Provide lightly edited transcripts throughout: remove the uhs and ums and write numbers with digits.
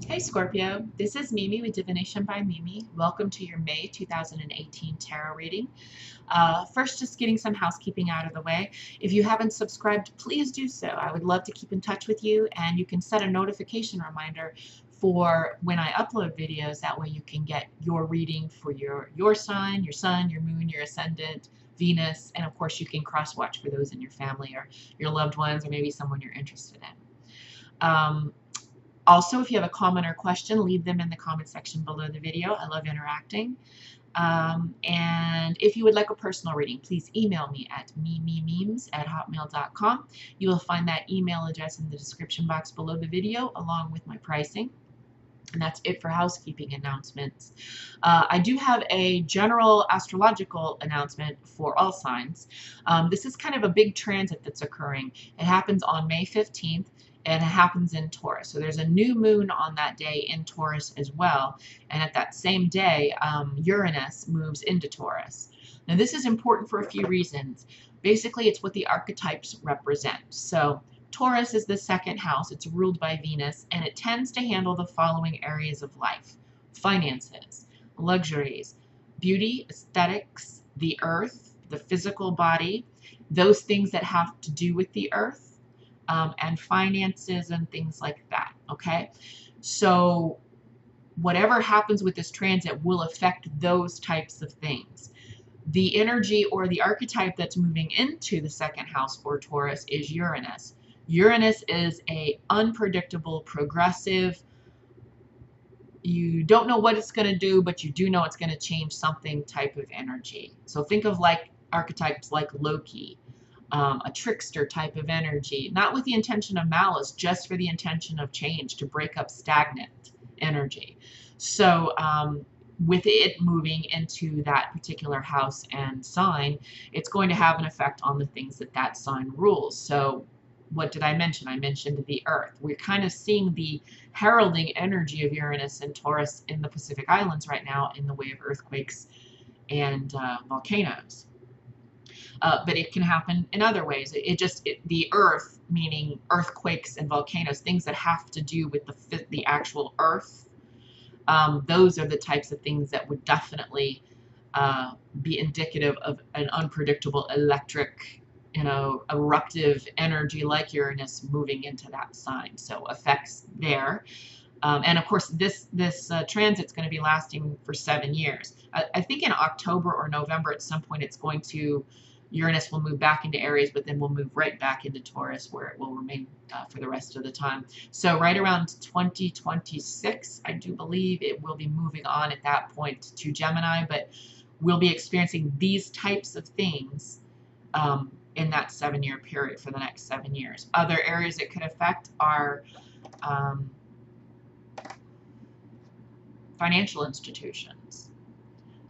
Hey Scorpio, this is Mimi with Divination by Mimi. Welcome to your May 2018 tarot reading. First, just getting some housekeeping out of the way. If you haven't subscribed, please do so. I would love to keep in touch with you, and you can set a notification reminder for when I upload videos. That way you can get your reading for your sign, your sun, your moon, your ascendant, Venus, and of course you can cross-watch for those in your family or your loved ones or maybe someone you're interested in. Also, if you have a comment or question, leave them in the comment section below the video. I love interacting. And if you would like a personal reading, please email me at mimimemes@hotmail.com. You will find that email address in the description box below the video, along with my pricing. And that's it for housekeeping announcements. I do have a general astrological announcement for all signs. This is kind of a big transit that's occurring. It happens on May 15th. And it happens in Taurus. So there's a new moon on that day in Taurus as well. And at that same day, Uranus moves into Taurus. Now this is important for a few reasons. Basically, it's what the archetypes represent. So Taurus is the second house. It's ruled by Venus, and it tends to handle the following areas of life: finances, luxuries, beauty, aesthetics, the earth, the physical body, those things that have to do with the earth, and finances and things like that. Okay, so whatever happens with this transit will affect those types of things. The energy or the archetype that's moving into the second house for Taurus is Uranus. Uranus is a unpredictable, progressive, you don't know what it's going to do, but you do know it's going to change something type of energy. So think of like archetypes like Loki, a trickster type of energy, not with the intention of malice, just for the intention of change, to break up stagnant energy. So with it moving into that particular house and sign, it's going to have an effect on the things that that sign rules. So what did I mention? I mentioned the earth. We're kind of seeing the heralding energy of Uranus and Taurus in the Pacific Islands right now in the way of earthquakes and volcanoes. But it can happen in other ways. The earth, meaning earthquakes and volcanoes, things that have to do with the actual earth. Those are the types of things that would definitely be indicative of an unpredictable electric, eruptive energy like Uranus moving into that sign. So effects there. And of course, this transit's going to be lasting for 7 years. I think in October or November at some point Uranus will move back into Aries, but then we'll move right back into Taurus, where it will remain for the rest of the time. So right around 2026, I do believe it will be moving on at that point to Gemini, but we'll be experiencing these types of things in that 7-year period for the next 7 years. Other areas it could affect are financial institutions,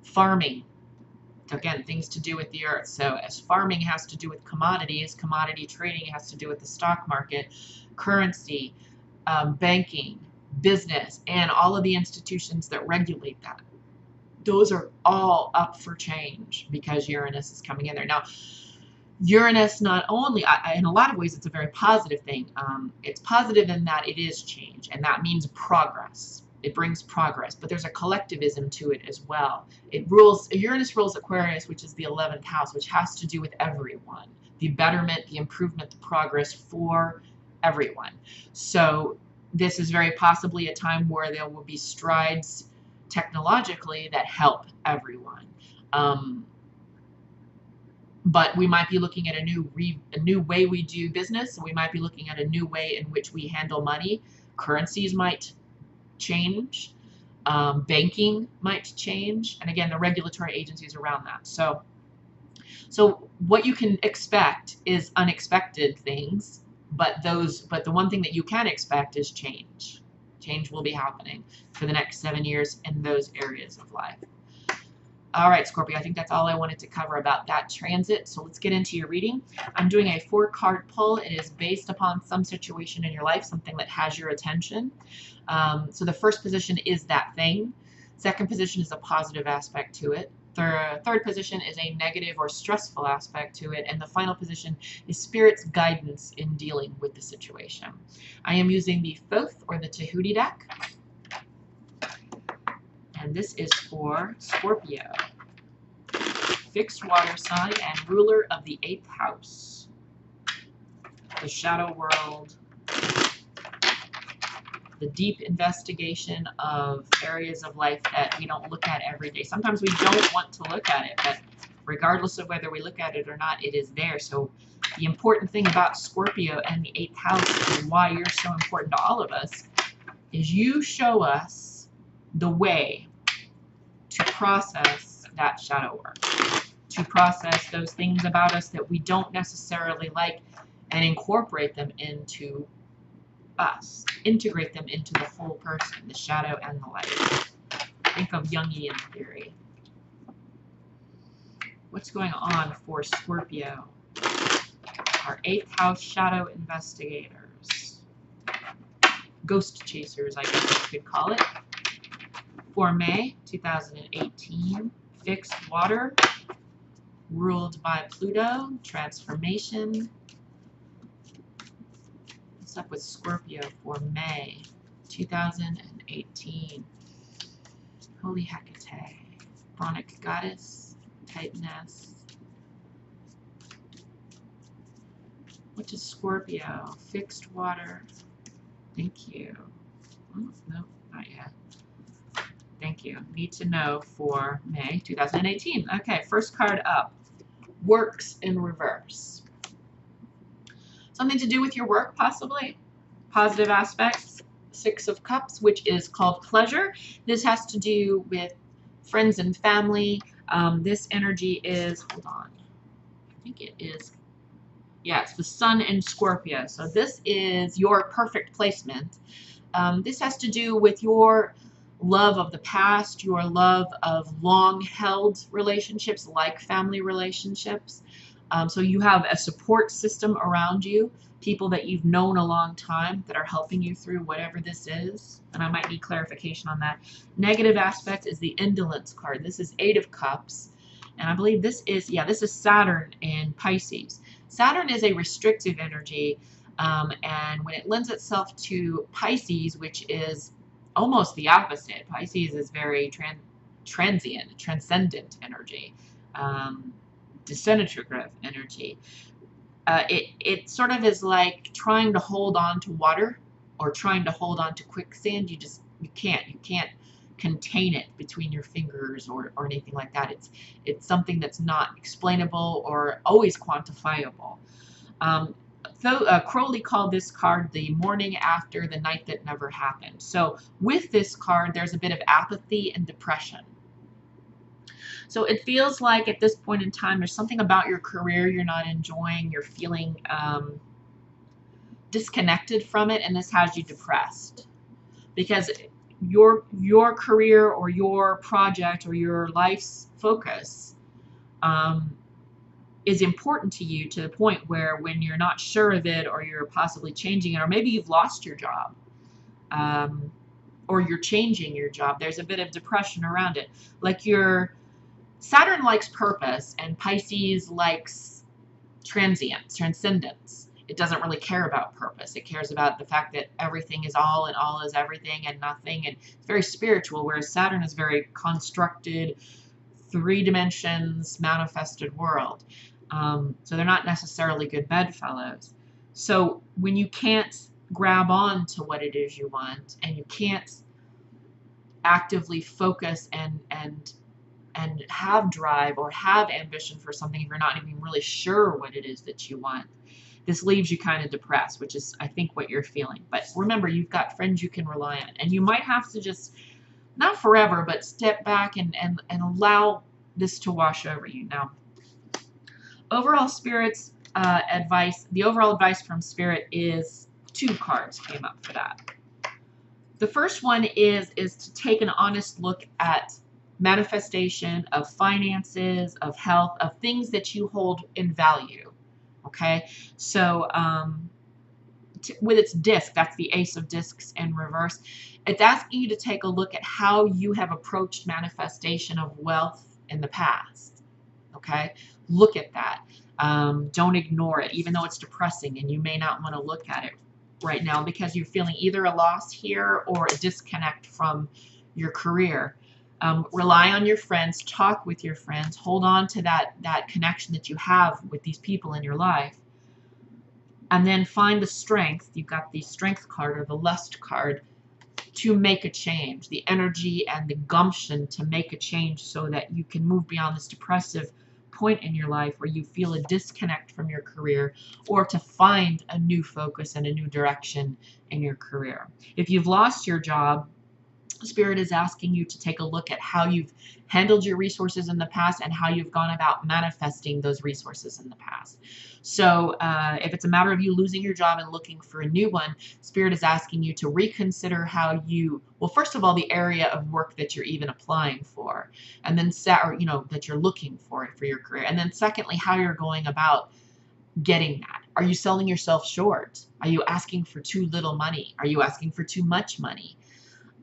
farming, again, things to do with the earth. So as farming has to do with commodities, commodity trading has to do with the stock market, currency, banking, business, and all of the institutions that regulate that. Those are all up for change because Uranus is coming in there. Now, Uranus not only, in a lot of ways, it's a very positive thing. It's positive in that it is change, and that means progress. It brings progress, but there's a collectivism to it as well. Uranus rules Aquarius, which is the 11th house, which has to do with everyone, the betterment, the improvement, the progress for everyone. So this is very possibly a time where there will be strides technologically that help everyone. But we might be looking at a new way we do business. We might be looking at a new way in which we handle money. Currencies might change, banking might change, and again, the regulatory agencies around that. So what you can expect is unexpected things, but the one thing that you can expect is change. Change will be happening for the next 7 years in those areas of life. All right, Scorpio, I think that's all I wanted to cover about that transit. So let's get into your reading. I'm doing a 4-card pull. It is based upon some situation in your life, something that has your attention. So the first position is that thing. Second position is a positive aspect to it. Third position is a negative or stressful aspect to it. And the final position is Spirit's guidance in dealing with the situation. I am using the Thoth or the Tahuti deck. And this is for Scorpio. Fixed water sign and ruler of the 8th house. The shadow world. The deep investigation of areas of life that we don't look at every day. Sometimes we don't want to look at it, but regardless of whether we look at it or not, it is there. So the important thing about Scorpio and the 8th house and why you're so important to all of us is you show us the way to process that shadow work, to process those things about us that we don't necessarily like and incorporate them into us, integrate them into the whole person, the shadow and the light. Think of Jungian theory. What's going on for Scorpio? Our 8th house shadow investigators. Ghost chasers, I guess you could call it. For May 2018, fixed water, ruled by Pluto, transformation. What's up with Scorpio for May 2018? Holy Hecate, Chronic Goddess, Titaness. What is Scorpio? Fixed water. Thank you. Oh, no, not yet. Thank you. Need to know for May 2018. Okay, first card up. Works in reverse. Something to do with your work, possibly. Positive aspects. 6 of Cups, which is called pleasure. This has to do with friends and family. This energy is, hold on, I think it is, yeah, it's the Sun in Scorpio. So this is your perfect placement. This has to do with your love of the past, your love of long-held relationships like family relationships. So you have a support system around you, people that you've known a long time that are helping you through whatever this is. And I might need clarification on that. Negative aspect is the indolence card. This is 8 of Cups. And I believe this is, yeah, this is Saturn in Pisces. Saturn is a restrictive energy. And when it lends itself to Pisces, which is almost the opposite. Pisces is very transient, transcendent energy, disintegrative energy. It sort of is like trying to hold on to water or trying to hold on to quicksand. You can't contain it between your fingers or anything like that. It's something that's not explainable or always quantifiable. Crowley called this card the morning after the night that never happened. So with this card, there's a bit of apathy and depression. So it feels like at this point in time, there's something about your career you're not enjoying. You're feeling disconnected from it, and this has you depressed. Because your career or your project or your life's focus is important to you to the point where when you're not sure of it or you're possibly changing it, or maybe you've lost your job or you're changing your job, there's a bit of depression around it. Like Saturn likes purpose and Pisces likes transcendence. It doesn't really care about purpose. It cares about the fact that everything is all and all is everything and nothing, and it's very spiritual, whereas Saturn is very constructed, 3 dimensions, manifested world. So they're not necessarily good bedfellows. So when you can't grab on to what it is you want, and you can't actively focus and have drive or have ambition for something if you're not even really sure what it is that you want, this leaves you kind of depressed, which is, I think, what you're feeling. But remember, you've got friends you can rely on, and you might have to just, not forever, but step back and allow this to wash over you. Now, overall Spirit's advice, the overall advice from Spirit is 2 cards came up for that. The first one is to take an honest look at manifestation of finances, of health, of things that you hold in value. Okay, so with its disc, that's the Ace of Discs in reverse, it's asking you to take a look at how you have approached manifestation of wealth in the past. Okay, look at that. Don't ignore it, even though it's depressing and you may not want to look at it right now because you're feeling either a loss here or a disconnect from your career. Rely on your friends, talk with your friends, hold on to that connection that you have with these people in your life, and then find the strength. You've got the strength card or the lust card to make a change, the energy and the gumption to make a change so that you can move beyond this depressive point in your life where you feel a disconnect from your career, or to find a new focus and a new direction in your career. If you've lost your job, Spirit is asking you to take a look at how you've handled your resources in the past and how you've gone about manifesting those resources in the past. So if it's a matter of you losing your job and looking for a new one, Spirit is asking you to reconsider how you, well, first of all, the area of work that you're even applying for, and then that you're looking for your career. And then secondly, how you're going about getting that. Are you selling yourself short? Are you asking for too little money? Are you asking for too much money?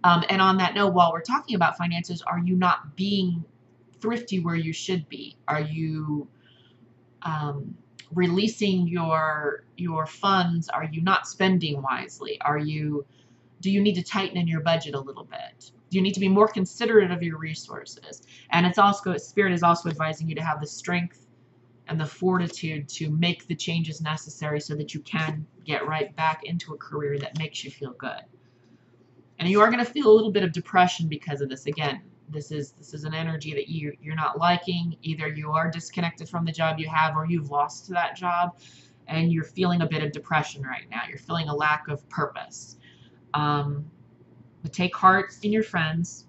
And on that note, while we're talking about finances, are you not being thrifty where you should be? Are you releasing your funds? Are you not spending wisely? Do you need to tighten in your budget a little bit? Do you need to be more considerate of your resources? And it's also, Spirit is also advising you to have the strength and the fortitude to make the changes necessary so that you can get right back into a career that makes you feel good. And you are going to feel a little bit of depression because of this. Again, this is an energy that you're not liking. Either you are disconnected from the job you have, or you've lost that job and you're feeling a bit of depression right now. You're feeling a lack of purpose. But take heart in your friends.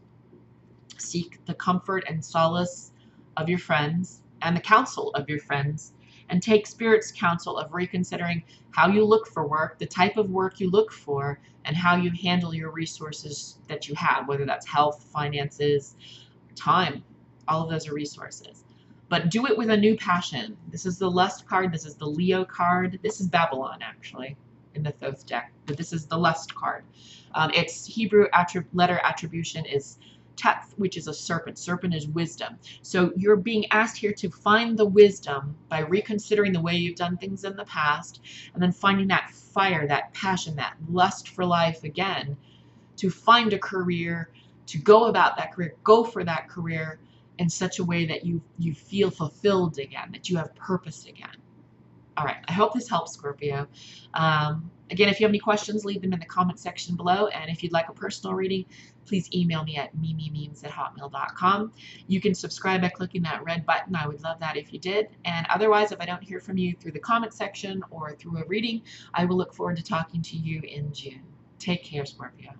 Seek the comfort and solace of your friends and the counsel of your friends, and take Spirit's counsel of reconsidering how you look for work, the type of work you look for, and how you handle your resources that you have, whether that's health, finances, time. All of those are resources. But do it with a new passion. This is the Lust card. This is the Leo card. This is Babylon, actually, in the Thoth deck. But this is the Lust card. Its Hebrew letter attribution is Teth, which is a serpent. Serpent is wisdom. So you're being asked here to find the wisdom by reconsidering the way you've done things in the past, and then finding that fire, that passion, that lust for life again, to find a career, to go about that career, go for that career in such a way that you feel fulfilled again, that you have purpose again. All right, I hope this helps, Scorpio. Again, if you have any questions, leave them in the comment section below. And if you'd like a personal reading, please email me at mimimemes@hotmail.com. You can subscribe by clicking that red button. I would love that if you did. And otherwise, if I don't hear from you through the comment section or through a reading, I will look forward to talking to you in June. Take care, Scorpio.